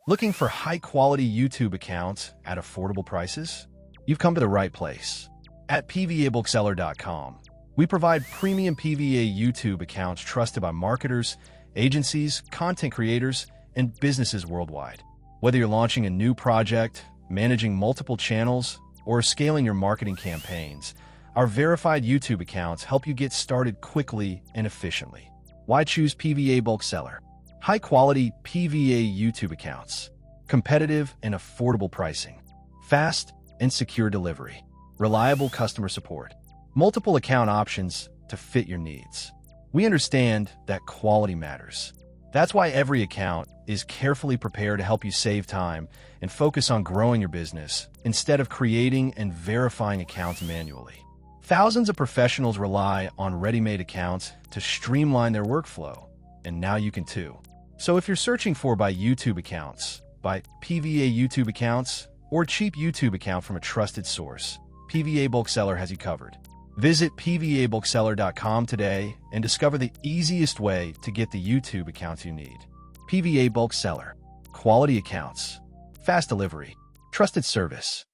Looking for high-quality YouTube accounts at affordable prices? You've come to the right place. At PVABookseller.com, we provide premium PVA YouTube accounts trusted by marketers, agencies, content creators, and businesses worldwide. Whether you're launching a new project, managing multiple channels, or scaling your marketing campaigns, our verified YouTube accounts help you get started quickly and efficiently. Why choose PVA Bulk Seller? High-quality PVA YouTube accounts, competitive and affordable pricing, fast and secure delivery, reliable customer support, multiple account options to fit your needs. We understand that quality matters. That's why every account is carefully prepared to help you save time and focus on growing your business instead of creating and verifying accounts manually. Thousands of professionals rely on ready-made accounts to streamline their workflow, and now you can too. So if you're searching for buy YouTube accounts, buy PVA YouTube accounts, or cheap YouTube account from a trusted source, PVA Bulk Seller has you covered. Visit PVABookseller.com today and discover the easiest way to get the YouTube accounts you need. PVA Bulk Seller. Quality accounts. Fast delivery. Trusted service.